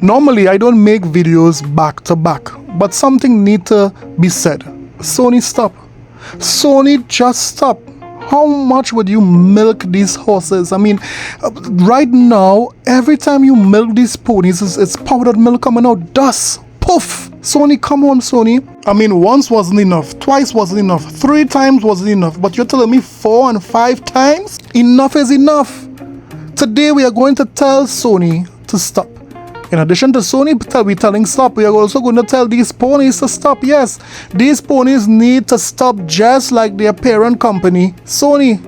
Normally, I don't make videos back to back, but something need to be said. Sony, stop. Sony, just stop. How much would you milk these horses? I mean, right now, every time you milk these ponies, it's powdered milk coming out. Dust. Poof. Sony, come on, Sony. I mean, once wasn't enough. Twice wasn't enough. 3 times wasn't enough. But you're telling me 4 and 5 times? Enough is enough. Today, we are going to tell Sony to stop. In addition to Sony telling stop, we are also going to tell these ponies to stop. Yes, these ponies need to stop just like their parent company, Sony.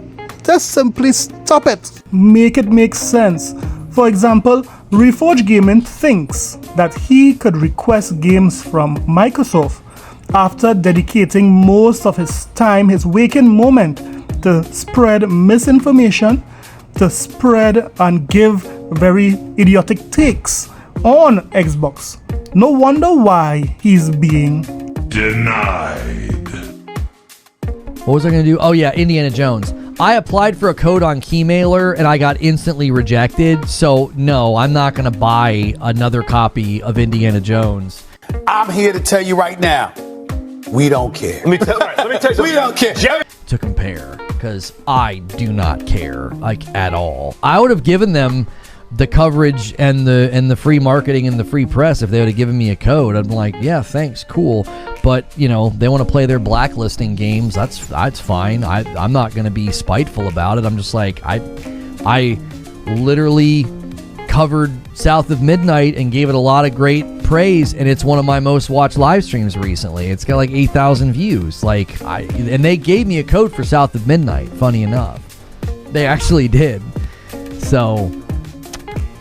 Just simply stop it. Make it make sense. For example, Reforge Gaming thinks that he could request games from Microsoft after dedicating most of his time, his waking moment, to spread misinformation, to spread and give very idiotic takes on Xbox. No wonder why he's being denied. What was I going to do? Oh yeah, Indiana Jones. I applied for a code on Keymailer and I got instantly rejected. So no, I'm not going to buy another copy of Indiana Jones. I'm here to tell you right now, we don't care. Let me tell you something. We don't care. To compare, because I do not care, like, at all. I would have given them the coverage and the free marketing and the free press if they would have given me a code. I'd be like, yeah, thanks, cool. But you know, they want to play their blacklisting games. That's fine. I'm not going to be spiteful about it. I'm just like, I literally covered South of Midnight and gave it a lot of great praise, and it's one of my most watched live streams recently. It's got like 8,000 views. Like, and they gave me a code for South of Midnight. Funny enough, they actually did. So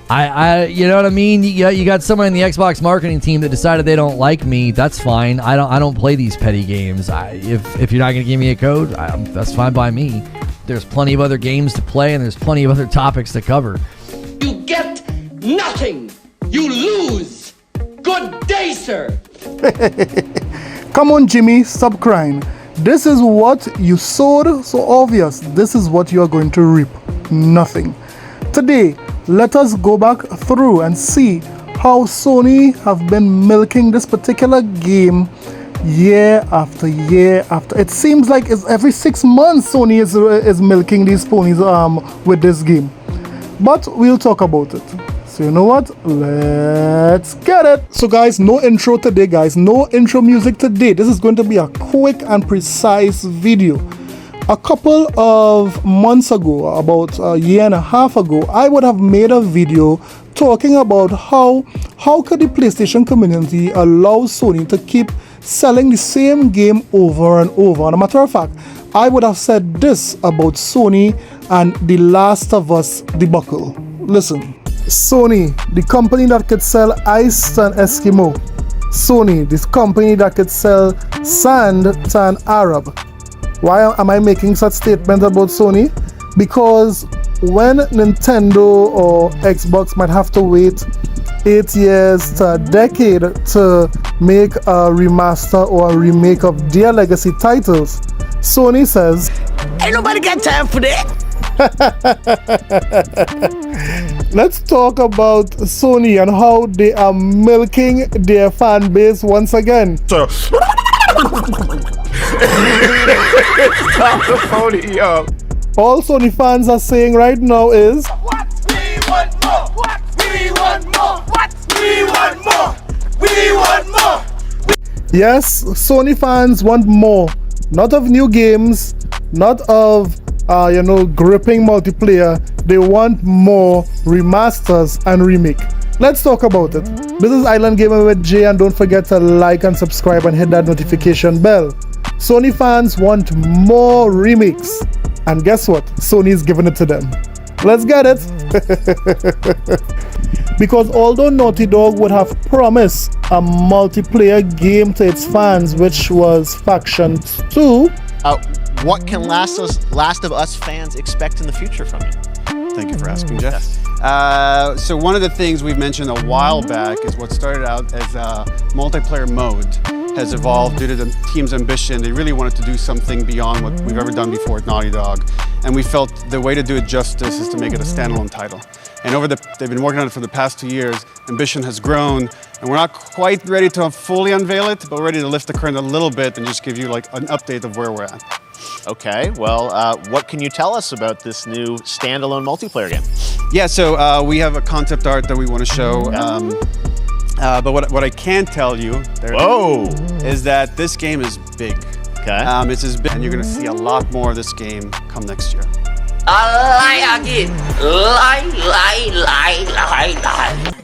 you know what I mean? You got someone in the Xbox marketing team that decided they don't like me. That's fine. I don't play these petty games. If you're not gonna give me a code, that's fine by me. There's plenty of other games to play, and there's plenty of other topics to cover. You get nothing. You lose. Good day, sir. Come on, Jimmy, stop crying. This is what you sowed, so obvious. This is what you are going to reap. Nothing. Today, let us go back through and see how Sony have been milking this particular game year after year after. It seems like it's every 6 months Sony is milking these ponies with this game. But we'll talk about it. So you know what? Let's get it. So guys, no intro today, guys. No intro music today. This is going to be a quick and precise video. A couple of months ago, about a year and a half ago, I would have made a video talking about how could the PlayStation community allow Sony to keep selling the same game over and over. And a matter of fact, I would have said this about Sony and The Last of Us debacle. Listen, Sony, the company that could sell ice and Eskimo. Sony, this company that could sell sand to an Arab. Why am I making such statements about Sony? Because when Nintendo or Xbox might have to wait 8 years to a decade to make a remaster or a remake of their legacy titles, Sony says, Ain't nobody got time for that. Let's talk about Sony and how they are milking their fan base once again. So stop the pony up. All Sony fans are saying right now is, What? We want more. What? We want more. What? We want more. We want more. yes, Sony fans want more. Not of new games, not of gripping multiplayer. They want more remasters and remake. Let's talk about it. This is Island Gamer with Jay, and don't forget to like and subscribe and hit that notification bell. Sony fans want more remakes, and guess what? Sony is giving it to them. Let's get it. Because although Naughty Dog would have promised a multiplayer game to its fans, which was Faction 2, what can Last of Us fans expect in the future from you? Thank you for asking, Jeff. Yes. So one of the things we've mentioned a while back is what started out as a multiplayer mode has evolved due to the team's ambition. They really wanted to do something beyond what we've ever done before at Naughty Dog. And we felt the way to do it justice is to make it a standalone title. And they've been working on it for the past 2 years. Ambition has grown, and we're not quite ready to fully unveil it, but we're ready to lift the curtain a little bit and just give you like an update of where we're at. Okay, well, what can you tell us about this new standalone multiplayer game? Yeah, so we have a concept art that we want to show. But what I can tell you is that this game is big. Okay. It's as big, and you're going to see a lot more of this game come next year. Lie again. Lie.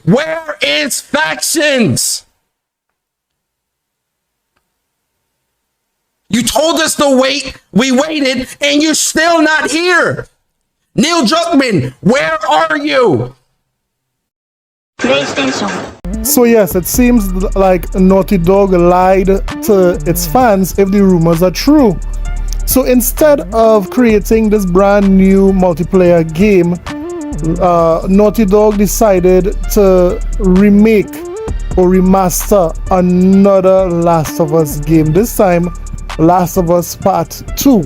Where is factions? You told us to wait, we waited, and you're still not here. Neil Druckmann, where are you? PlayStation. So yes, it seems like Naughty Dog lied to its fans if the rumors are true. So instead of creating this brand new multiplayer game, Naughty Dog decided to remake or remaster another Last of Us game. This time, Last of Us Part 2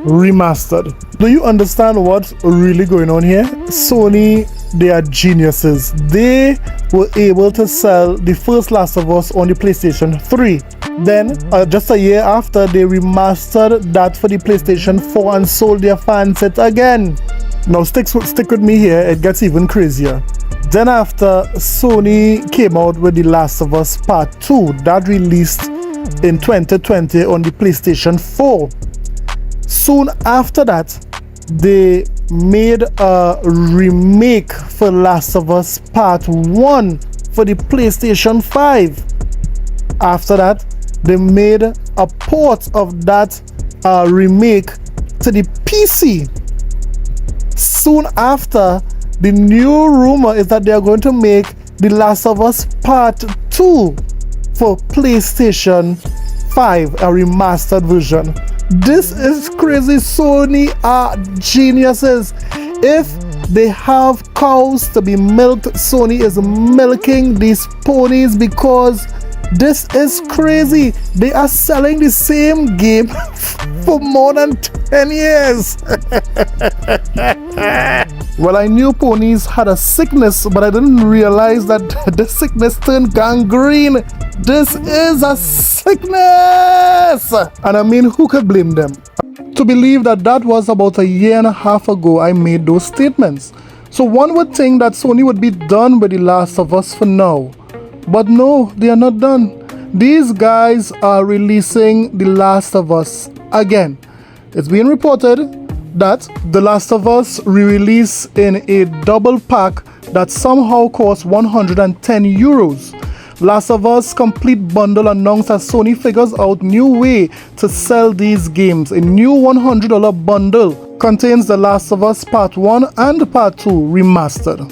remastered. Do you understand what's really going on here? Sony, they are geniuses. They were able to sell the first Last of Us on the PlayStation 3. Then, just a year after, they remastered that for the PlayStation 4 and sold their fans it again. Now stick with me here, it gets even crazier. Then after, Sony came out with the Last of Us Part 2 that released in 2020 on the PlayStation 4. Soon after that, they made a remake for Last of Us Part 1 for the PlayStation 5. After that, they made a port of that remake to the PC. Soon after, the new rumor is that they are going to make The Last of Us Part 2 for PlayStation 5, a remastered version. This is crazy. Sony are geniuses. If they have cows to be milked, Sony is milking these ponies because this is crazy. They are selling the same game for more than 10 years. Well, I knew ponies had a sickness, but I didn't realize that this sickness turned gangrene. This is a sickness! And I mean, who could blame them? To believe that was about 1.5 years ago I made those statements. So one would think that Sony would be done with The Last of Us for now. But no, they are not done. These guys are releasing The Last of Us again. It's being reported that The Last of Us re-release in a double pack that somehow costs 110 euros. Last of Us Complete Bundle announced as Sony figures out new way to sell these games. A new $100 bundle contains The Last of Us Part 1 and Part 2 remastered.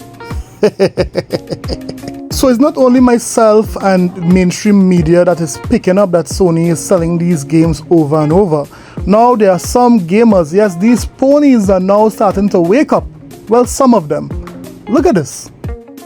So it's not only myself and mainstream media that is picking up that Sony is selling these games over and over. Now there are some gamers, yes, these ponies are now starting to wake up. Well, some of them. Look at this.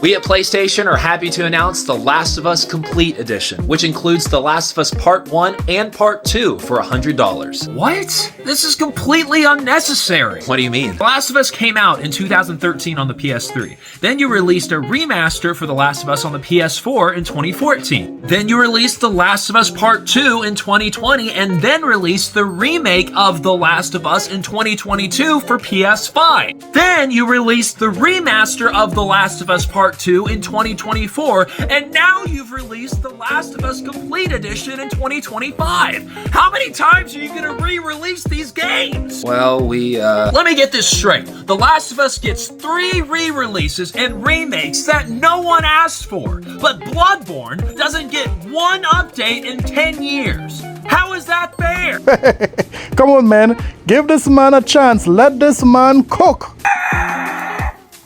We at PlayStation are happy to announce The Last of Us Complete Edition, which includes The Last of Us Part 1 and Part 2 for $100. What? This is completely unnecessary. What do you mean? The Last of Us came out in 2013 on the PS3. Then you released a remaster for The Last of Us on the PS4 in 2014. Then you released The Last of Us Part 2 in 2020, and then released the remake of The Last of Us in 2022 for PS5. Then you released the remaster of The Last of Us Part 2 in 2024, and now you've released The Last of Us Complete Edition in 2025. How many times are you gonna re-release these games? Well, Let me get this straight. The Last of Us gets 3 re-releases and remakes that no one asked for, but Bloodborne doesn't get 1 update in 10 years. How is that fair? Come on, man. Give this man a chance. Let this man cook.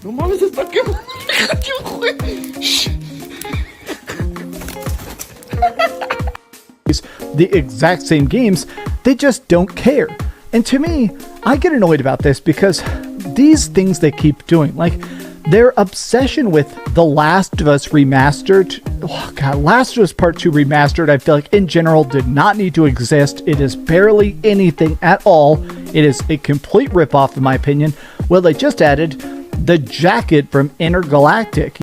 No mames, está quemando. The exact same games, they just don't care. And to me, I get annoyed about this because these things they keep doing, like their obsession with The Last of Us Remastered. Oh God, Last of Us Part 2 Remastered, I feel like in general did not need to exist. It is barely anything at all. It is a complete ripoff in my opinion. Well, they just added the jacket from Intergalactic.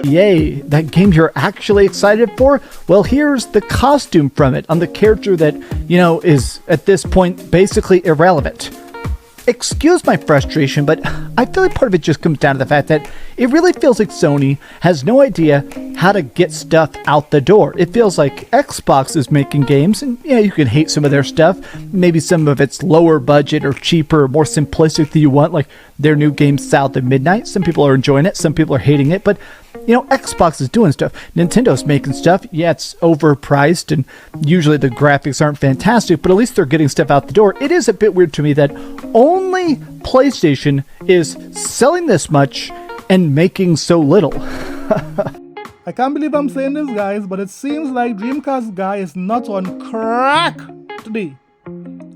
Yay, that game you're actually excited for? Well, here's the costume from it on the character that, is at this point basically irrelevant. Excuse my frustration, but I feel like part of it just comes down to the fact that it really feels like Sony has no idea how to get stuff out the door. It feels like Xbox is making games, and yeah, you can hate some of their stuff. Maybe some of it's lower budget or cheaper or more simplistic than you want, like their new game South of Midnight. Some people are enjoying it, some people are hating it, but Xbox is doing stuff. Nintendo's making stuff. Yeah, it's overpriced, and usually the graphics aren't fantastic, but at least they're getting stuff out the door. It is a bit weird to me that only PlayStation is selling this much and making so little. I can't believe I'm saying this, guys, but it seems like Dreamcast guy is not on crack today.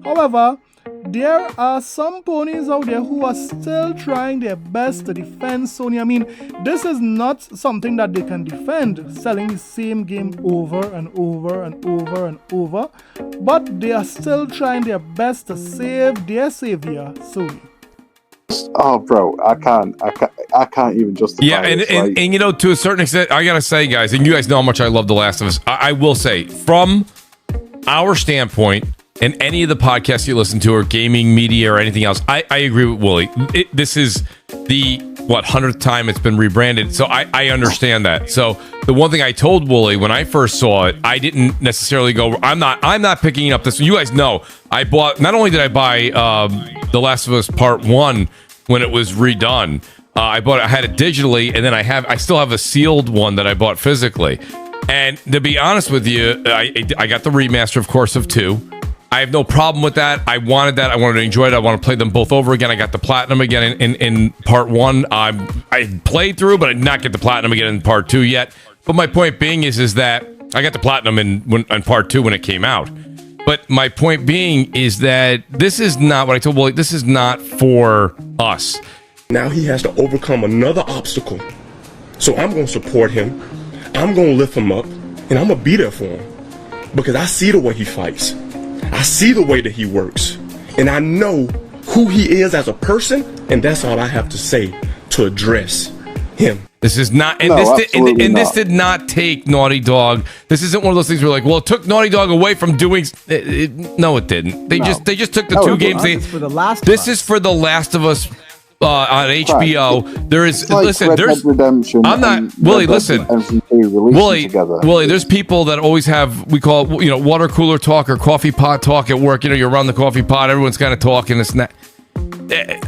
However, there are some ponies out there who are still trying their best to defend Sony. I mean, this is not something that they can defend, selling the same game over and over and over and over, but they are still trying their best to save their savior, Sony. Oh, bro, I can't even justify. Yeah, and to a certain extent, I gotta say, guys, and you guys know how much I love The Last of Us. I will say, from our standpoint, and any of the podcasts you listen to, or gaming media, or anything else, I agree with Wooly. This is the 100th time it's been rebranded, so I understand that. So the one thing I told Wooly when I first saw it, I didn't necessarily go, I'm not picking up this. You guys know, I bought. Not only did I buy The Last of Us Part 1 when it was redone, I had it digitally, and then I still have a sealed one that I bought physically. And to be honest with you, I got the remaster, of course, of 2. I have no problem with that. I wanted that. I wanted to enjoy it. I want to play them both over again. I got the platinum again in part 1. I played through, but I did not get the platinum again in part 2 yet. But my point being is that I got the platinum in part 2 when it came out. But my point being is that this is not what I told Wooly. This is not for us. Now he has to overcome another obstacle. So I'm going to support him. I'm going to lift him up, and I'm going to be there for him because I see the way he fights. I see the way that he works, and I know who he is as a person, and that's all I have to say to address him. This is not, and, this did not take Naughty Dog. This isn't one of those things where like, well, it took Naughty Dog away from doing. No, it didn't. They just took the two games. This is for The Last of Us. On HBO, there is there's Redemption. I'm not Willie. Listen, Willie. There's people that always have we call water cooler talk or coffee pot talk at work. You're around the coffee pot, everyone's kind of talking. This and that.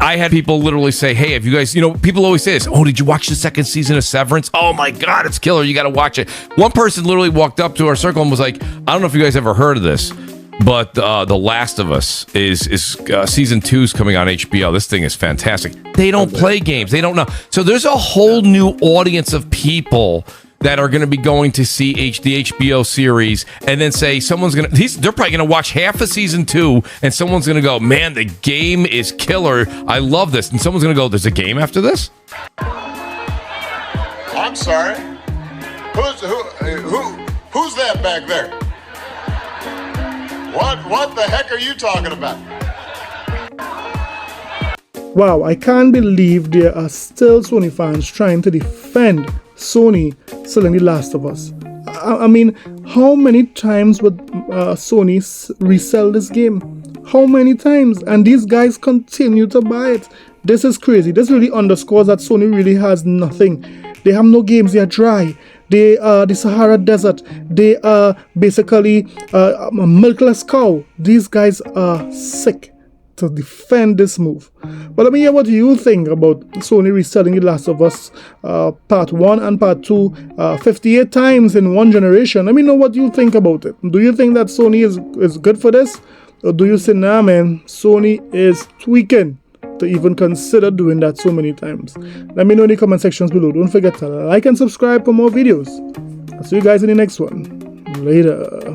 I had people literally say, "Hey, if you guys, people always say this. Oh, did you watch the second season of Severance? Oh my God, it's killer. You got to watch it." One person literally walked up to our circle and was like, "I don't know if you guys ever heard of this." But The Last of Us is season 2's coming on HBO. This thing is fantastic. They don't play games. They don't know. So there's a whole new audience of people that are going to be going to see the HBO series and then say they're probably going to watch half of season 2 and someone's going to go, man, the game is killer. I love this. And someone's going to go, there's a game after this? I'm sorry. Who's that back there? What the heck are you talking about? Wow, I can't believe there are still Sony fans trying to defend Sony selling The Last of Us. I mean, how many times would Sony resell this game? How many times? And these guys continue to buy it. This is crazy. This really underscores that Sony really has nothing. They have no games. They are dry. They are the Sahara Desert. They are basically a milkless cow. These guys are sick to defend this move. But let me hear what you think about Sony reselling The Last of Us Part 1 and Part 2 58 times in one generation. Let me know what you think about it. Do you think that Sony is good for this? Or do you say, nah man, Sony is tweaking to even consider doing that so many times? Let me know in the comment sections below. Don't forget to like and subscribe for more videos. I'll see you guys in the next one. Later.